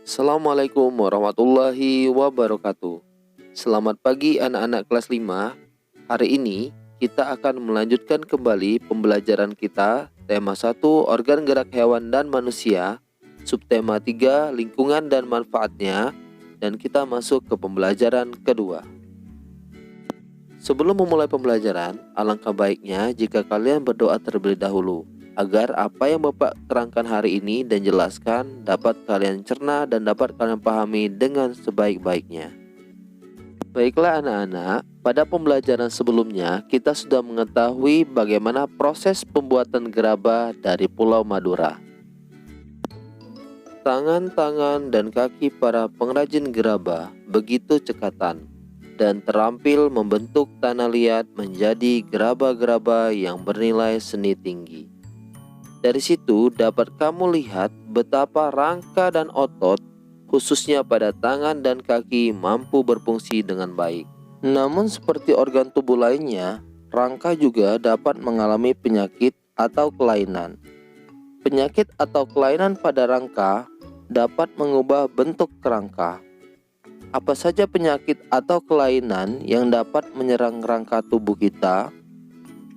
Assalamualaikum warahmatullahi wabarakatuh. Selamat pagi anak-anak kelas 5. Hari ini kita akan melanjutkan kembali pembelajaran kita tema 1 organ gerak hewan dan manusia, subtema 3 lingkungan dan manfaatnya, dan kita masuk ke pembelajaran kedua. Sebelum memulai pembelajaran, alangkah baiknya jika kalian berdoa terlebih dahulu agar apa yang Bapak terangkan hari ini dan jelaskan dapat kalian cerna dan dapat kalian pahami dengan sebaik-baiknya. Baiklah anak-anak, pada pembelajaran sebelumnya kita sudah mengetahui bagaimana proses pembuatan gerabah dari Pulau Madura. Tangan-tangan dan kaki para pengrajin gerabah begitu cekatan dan terampil membentuk tanah liat menjadi gerabah-gerabah yang bernilai seni tinggi. Dari situ dapat kamu lihat betapa rangka dan otot, khususnya pada tangan dan kaki, mampu berfungsi dengan baik. Namun seperti organ tubuh lainnya, rangka juga dapat mengalami penyakit atau kelainan. Penyakit atau kelainan pada rangka dapat mengubah bentuk kerangka. Apa saja penyakit atau kelainan yang dapat menyerang rangka tubuh kita?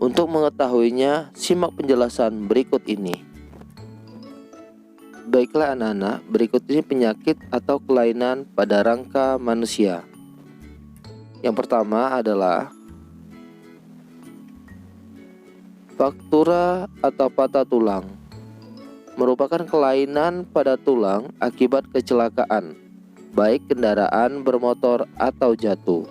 Untuk mengetahuinya, simak penjelasan berikut ini. Baiklah anak-anak, berikut ini penyakit atau kelainan pada rangka manusia. Yang pertama adalah fraktura atau patah tulang. Merupakan kelainan pada tulang akibat kecelakaan, baik kendaraan bermotor atau jatuh.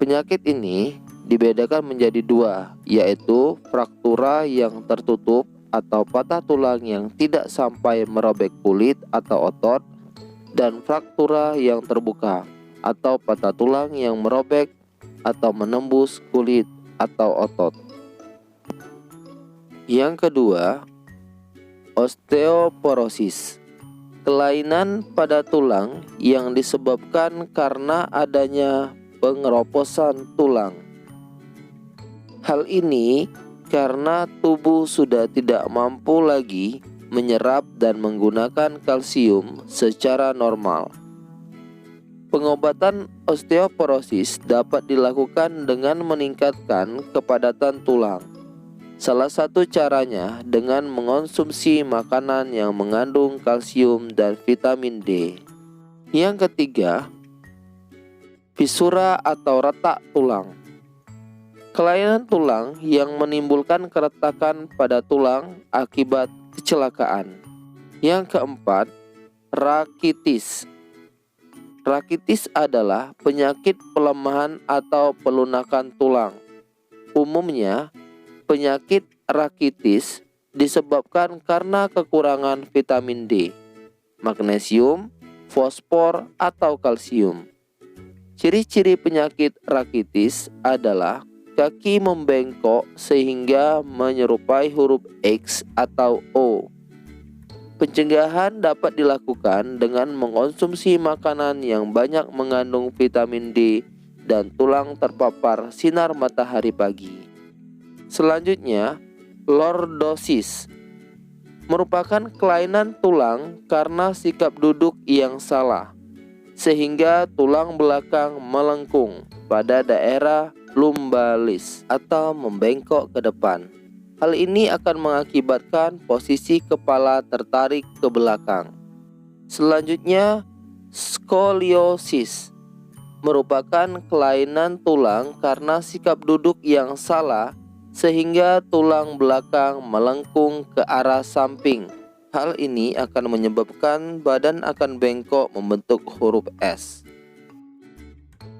Penyakit ini dibedakan menjadi dua, yaitu fraktura yang tertutup atau patah tulang yang tidak sampai merobek kulit atau otot, dan fraktura yang terbuka atau patah tulang yang merobek atau menembus kulit atau otot. Yang kedua, osteoporosis. Kelainan pada tulang yang disebabkan karena adanya pengeroposan tulang. Hal ini karena tubuh sudah tidak mampu lagi menyerap dan menggunakan kalsium secara normal. Pengobatan osteoporosis dapat dilakukan dengan meningkatkan kepadatan tulang. Salah satu caranya dengan mengonsumsi makanan yang mengandung kalsium dan vitamin D. Yang ketiga, fisura atau retak tulang. Kelainan tulang yang menimbulkan keretakan pada tulang akibat kecelakaan. Yang keempat, rakitis. Rakitis adalah penyakit pelemahan atau pelunakan tulang. Umumnya, penyakit rakitis disebabkan karena kekurangan vitamin D, magnesium, fosfor, atau kalsium. Ciri-ciri penyakit rakitis adalah kaki membengkok sehingga menyerupai huruf X atau O. Pencegahan dapat dilakukan dengan mengonsumsi makanan yang banyak mengandung vitamin D dan tulang terpapar sinar matahari pagi. Selanjutnya, lordosis merupakan kelainan tulang karena sikap duduk yang salah, sehingga tulang belakang melengkung pada daerah lumbalis atau membengkok ke depan. Hal ini akan mengakibatkan posisi kepala tertarik ke belakang. Selanjutnya, skoliosis merupakan kelainan tulang karena sikap duduk yang salah, sehingga tulang belakang melengkung ke arah samping. Hal ini akan menyebabkan badan akan bengkok membentuk huruf S.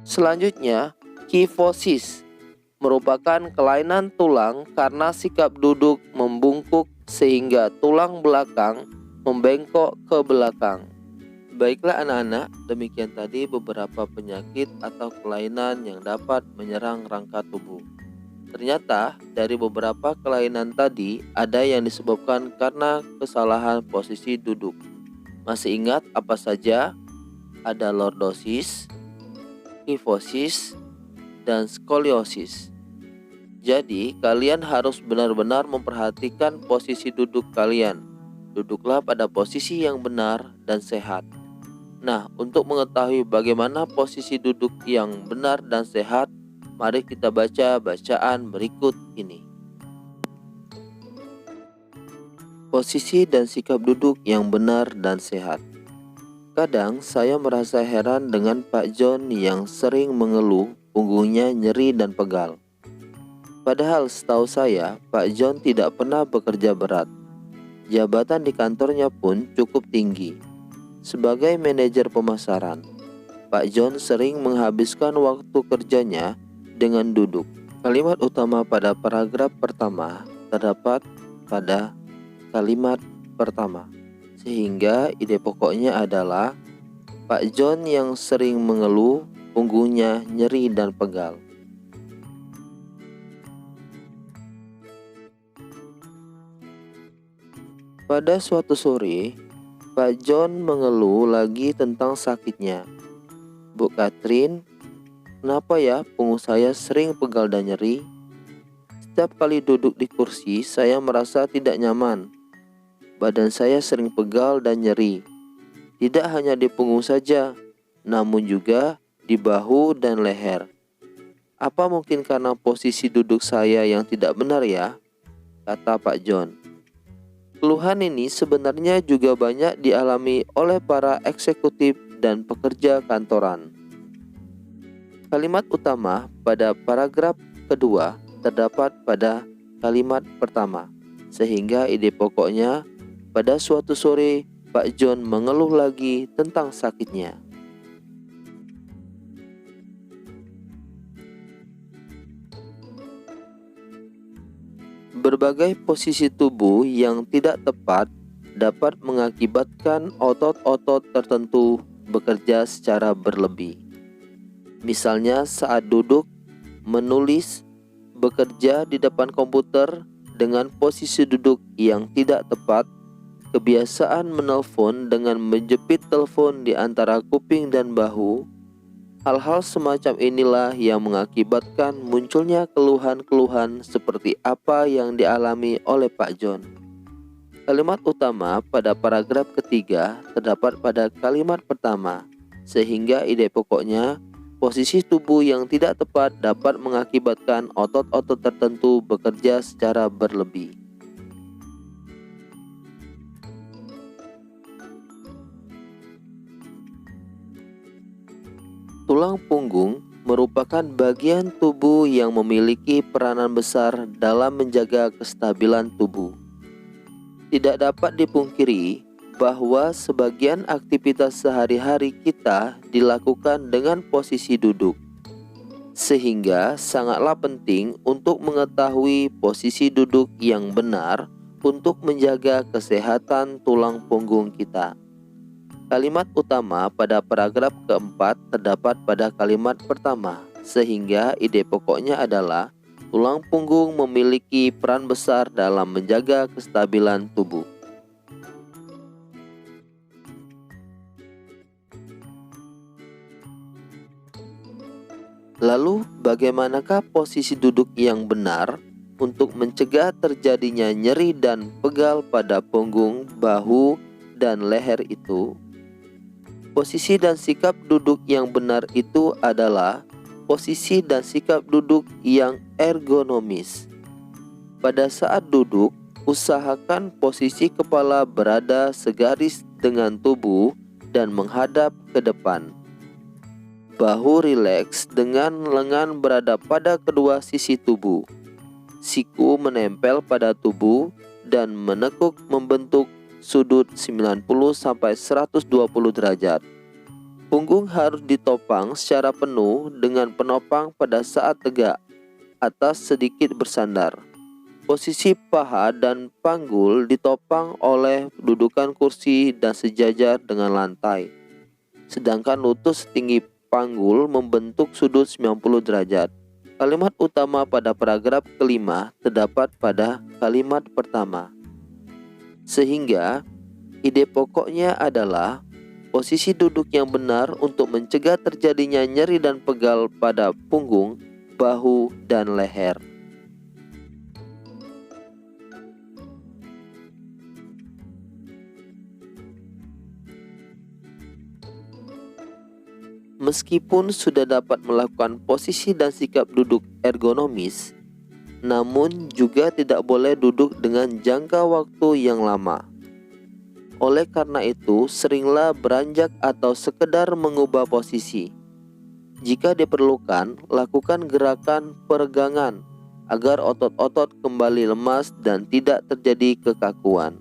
Selanjutnya, kifosis merupakan kelainan tulang karena sikap duduk membungkuk sehingga tulang belakang membengkok ke belakang. Baiklah anak-anak, demikian tadi beberapa penyakit atau kelainan yang dapat menyerang rangka tubuh. Ternyata dari beberapa kelainan tadi ada yang disebabkan karena kesalahan posisi duduk. Masih ingat apa saja? Ada lordosis, kifosis, dan skoliosis. Jadi kalian harus benar-benar memperhatikan posisi duduk kalian. duduklah pada posisi yang benar dan sehat. Nah, untuk mengetahui bagaimana posisi duduk yang benar dan sehat, mari kita baca bacaan berikut ini. Posisi dan sikap duduk yang benar dan sehat. Kadang saya merasa heran dengan Pak John yang sering mengeluh punggungnya nyeri dan pegal. Padahal setahu saya, Pak John tidak pernah bekerja berat. Jabatan di kantornya pun cukup tinggi. Sebagai manajer pemasaran, Pak John sering menghabiskan waktu kerjanya dengan duduk. Kalimat utama pada paragraf pertama terdapat pada kalimat pertama, sehingga ide pokoknya adalah Pak John yang sering mengeluh punggungnya nyeri dan pegal. Pada suatu sore, Pak John mengeluh lagi tentang sakitnya. Bu Katrin, kenapa ya punggung saya sering pegal dan nyeri? Setiap kali duduk di kursi, saya merasa tidak nyaman. Badan saya sering pegal dan nyeri. Tidak hanya di punggung saja, namun juga di bahu dan leher. Apa mungkin karena posisi duduk saya yang tidak benar ya? Kata Pak John. Keluhan ini sebenarnya juga banyak dialami oleh para eksekutif dan pekerja kantoran. Kalimat utama pada paragraf kedua terdapat pada kalimat pertama, sehingga ide pokoknya pada suatu sore Pak John mengeluh lagi tentang sakitnya. Berbagai posisi tubuh yang tidak tepat dapat mengakibatkan otot-otot tertentu bekerja secara berlebih. Misalnya saat duduk, menulis, bekerja di depan komputer dengan posisi duduk yang tidak tepat, kebiasaan menelpon dengan menjepit telepon di antara kuping dan bahu. Hal-hal semacam inilah yang mengakibatkan munculnya keluhan-keluhan seperti apa yang dialami oleh Pak John. Kalimat utama pada paragraf ketiga terdapat pada kalimat pertama, sehingga ide pokoknya posisi tubuh yang tidak tepat dapat mengakibatkan otot-otot tertentu bekerja secara berlebih. Tulang punggung merupakan bagian tubuh yang memiliki peranan besar dalam menjaga kestabilan tubuh. Tidak dapat dipungkiri bahwa sebagian aktivitas sehari-hari kita dilakukan dengan posisi duduk, sehingga sangatlah penting untuk mengetahui posisi duduk yang benar untuk menjaga kesehatan tulang punggung kita. Kalimat utama pada paragraf keempat terdapat pada kalimat pertama, sehingga ide pokoknya adalah tulang punggung memiliki peran besar dalam menjaga kestabilan tubuh. Lalu, bagaimanakah posisi duduk yang benar untuk mencegah terjadinya nyeri dan pegal pada punggung, bahu, dan leher itu? Posisi dan sikap duduk yang benar itu adalah posisi dan sikap duduk yang ergonomis. Pada saat duduk, usahakan posisi kepala berada segaris dengan tubuh dan menghadap ke depan. Bahu rileks dengan lengan berada pada kedua sisi tubuh. Siku menempel pada tubuh dan menekuk membentuk sudut 90-120 derajat. Punggung harus ditopang secara penuh dengan penopang pada saat tegak, atas sedikit bersandar. Posisi paha dan panggul ditopang oleh dudukan kursi dan sejajar dengan lantai. Sedangkan lutut setinggi panggul membentuk sudut 90 derajat. Kalimat utama pada paragraf kelima terdapat pada kalimat pertama. Sehingga ide pokoknya adalah posisi duduk yang benar untuk mencegah terjadinya nyeri dan pegal pada punggung, bahu, dan leher. meskipun sudah dapat melakukan posisi dan sikap duduk ergonomis, namun juga tidak boleh duduk dengan jangka waktu yang lama. Oleh karena itu, seringlah beranjak atau sekedar mengubah posisi. Jika diperlukan, lakukan gerakan peregangan agar otot-otot kembali lemas dan tidak terjadi kekakuan.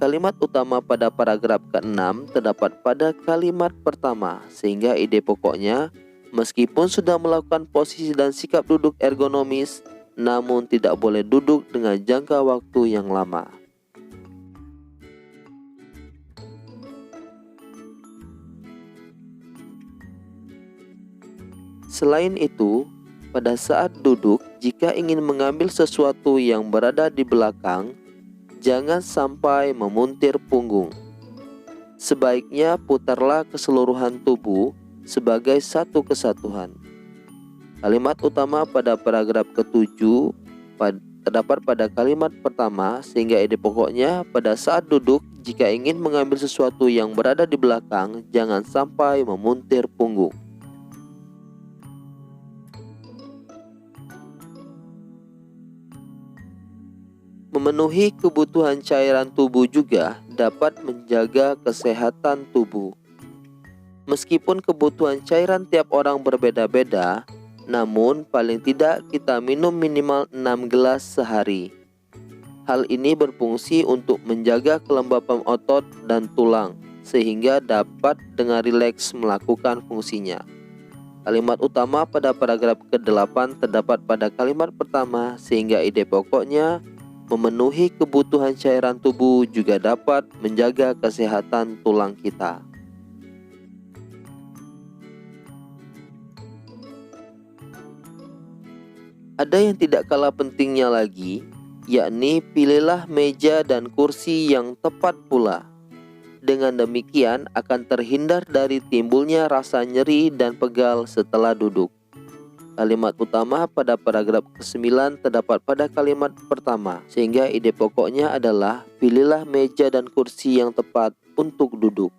Kalimat utama pada paragraf ke-6 terdapat pada kalimat pertama, sehingga ide pokoknya, meskipun sudah melakukan posisi dan sikap duduk ergonomis, namun tidak boleh duduk dengan jangka waktu yang lama. Selain itu, pada saat duduk, jika ingin mengambil sesuatu yang berada di belakang, jangan sampai memuntir punggung. Sebaiknya putarlah keseluruhan tubuh sebagai satu kesatuan. Kalimat utama pada paragraf ke-7 terdapat pada kalimat pertama, sehingga ide pokoknya pada saat duduk, jika ingin mengambil sesuatu yang berada di belakang, jangan sampai memuntir punggung. Memenuhi kebutuhan cairan tubuh juga dapat menjaga kesehatan tubuh. Meskipun kebutuhan cairan tiap orang berbeda-beda, namun paling tidak kita minum minimal 6 gelas sehari. Hal ini berfungsi untuk menjaga kelembapan otot dan tulang, sehingga dapat dengan rileks melakukan fungsinya. Kalimat utama pada paragraf ke-8 terdapat pada kalimat pertama, sehingga ide pokoknya memenuhi kebutuhan cairan tubuh juga dapat menjaga kesehatan tulang kita. Ada yang tidak kalah pentingnya lagi, yakni pilihlah meja dan kursi yang tepat pula. Dengan demikian akan terhindar dari timbulnya rasa nyeri dan pegal setelah duduk. Kalimat utama pada paragraf ke-9 terdapat pada kalimat pertama, sehingga ide pokoknya adalah pilihlah meja dan kursi yang tepat untuk duduk.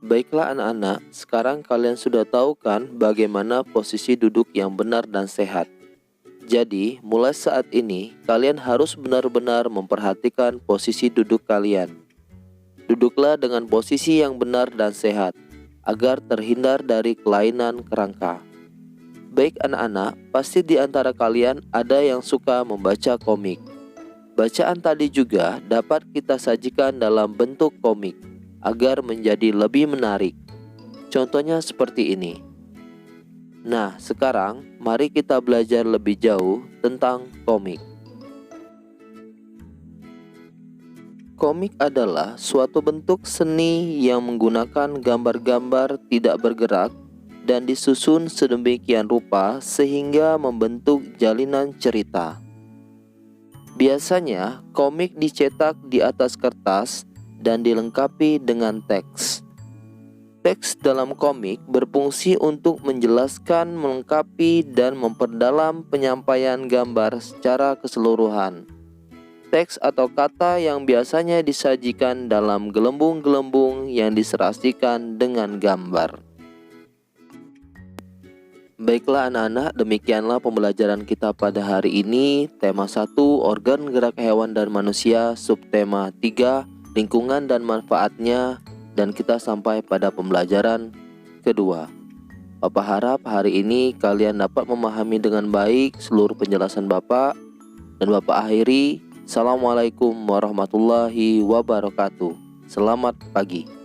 Baiklah anak-anak, sekarang kalian sudah tahu kan bagaimana posisi duduk yang benar dan sehat. Jadi, mulai saat ini kalian harus benar-benar memperhatikan posisi duduk kalian. Duduklah dengan posisi yang benar dan sehat, agar terhindar dari kelainan kerangka. Baik anak-anak, pasti di antara kalian ada yang suka membaca komik. Bacaan tadi juga dapat kita sajikan dalam bentuk komik, agar menjadi lebih menarik. Contohnya seperti ini. Nah, sekarang mari kita belajar lebih jauh tentang komik. Komik adalah suatu bentuk seni yang menggunakan gambar-gambar tidak bergerak dan disusun sedemikian rupa sehingga membentuk jalinan cerita. Biasanya, komik dicetak di atas kertas dan dilengkapi dengan teks. Teks dalam komik berfungsi untuk menjelaskan, melengkapi, dan memperdalam penyampaian gambar secara keseluruhan. Teks atau kata yang biasanya disajikan dalam gelembung-gelembung yang diserasikan dengan gambar. Baiklah anak-anak, demikianlah pembelajaran kita pada hari ini. Tema 1, organ gerak hewan dan manusia. Subtema 3, lingkungan dan manfaatnya. Dan kita sampai pada pembelajaran kedua. Bapak harap hari ini kalian dapat memahami dengan baik seluruh penjelasan Bapak. Dan Bapak akhiri, Assalamualaikum warahmatullahi wabarakatuh. Selamat pagi.